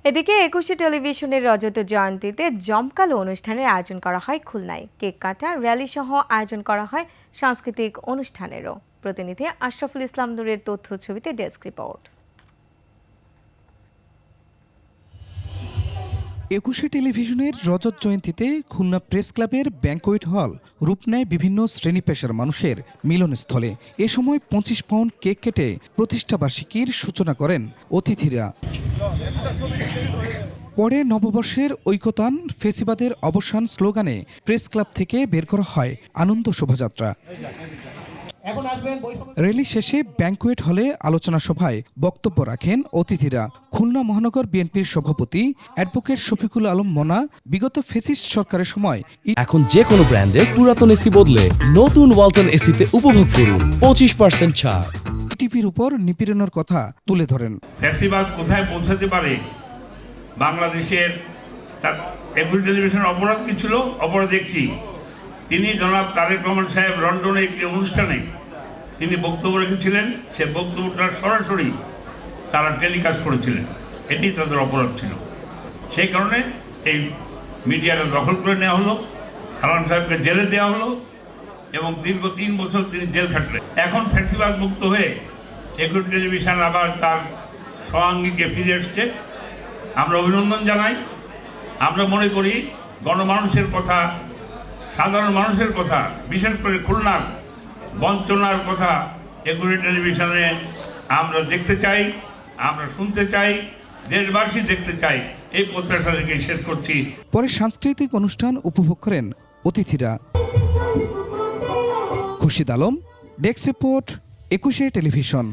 এদিকে ২১শে টেলিভিশনের রজত জয়ন্তীতে জমকালো অনুষ্ঠানের আয়োজন করা হয় খুলনায়। কেক কাটা, র্যালি সহ আয়োজন করা হয় সাংস্কৃতিক অনুষ্ঠানেরও। প্রতিনিধি আশরাফুল ইসলাম নূরের তথ্য ছবিতে ডেস্ক রিপোর্ট। ২১শে টেলিভিশনের রজত জয়ন্তীতে খুলনা প্রেস ক্লাবের ব্যাংকোয়েট হল রূপ নেয় বিভিন্ন শ্রেণী পেশার মানুষের মিলনস্থলে। এ সময় ২৫ পাউন্ড কেক কেটে প্রতিষ্ঠাবার্ষিকীর সূচনা করেন অতিথিরা। পরে নববর্ষের ঐকতান ফেসিবাদের অবসান স্লোগানে প্রেস ক্লাব থেকে বের করা হয় আনন্দ শোভাযাত্রা। র্যালি শেষে ব্যাংকোয়েট হলে আলোচনা সভায় বক্তব্য রাখেন অতিথিরা। খুলনা মহানগর বিএনপির সভাপতি অ্যাডভোকেট শফিকুল আলম মোনা বিগত ফ্যাসিস্ট সরকারের সময় এখন যে কোনো ব্র্যান্ডের পুরাতন এসি বদলে নতুন ওয়ালটন এসিতে উপভোগ করুন 25% ছাড়। টিভির উপর নিপীড়নের কথা তুলে ধরেন। ফ্যাসিবাদ কোথায় পৌঁছাতে পারে, বাংলাদেশের তার একুশে টেলিভিশনের অপরাধ কি ছিল? অপরাধ একটি, তিনি জনাব তারেক রহমান সাহেব লন্ডনে একটি অনুষ্ঠানে তিনি বক্তব্য রেখেছিলেন, সে বক্তব্যটা সরাসরি তারা টেলিকাস্ট করেছিলেন, এটি তাদের অপরাধ ছিল। সেই কারণে এই মিডিয়াটা দখল করে নেওয়া হলো, সালাম সাহেবকে জেলে দেওয়া হলো এবং দীর্ঘ ৩ বছর তিনি জেল খাটলেন। এখন ফ্যাসিবাদ মুক্ত হয়ে একুশে টেলিভিশন আবার তার সহাঙ্গীকে ফিরে এসছে, আমরা অভিনন্দন জানাই। আমরা মনে করি গণমানুষের কথা, সাধারণ মানুষের কথা, বিশেষ করে খুলনার বঞ্চনার কথা একুশে টেলিভিশনে আমরা দেখতে চাই, আমরা শুনতে চাই, দেশবাসী দেখতে চাই। এই প্রত্যাশা থেকে শেষ করছি। পরে সাংস্কৃতিক অনুষ্ঠান উপভোগ করেন অতিথিরা। খুরশিদ আলম, ডেস্ক রিপোর্ট, ২১শে টেলিভিশন।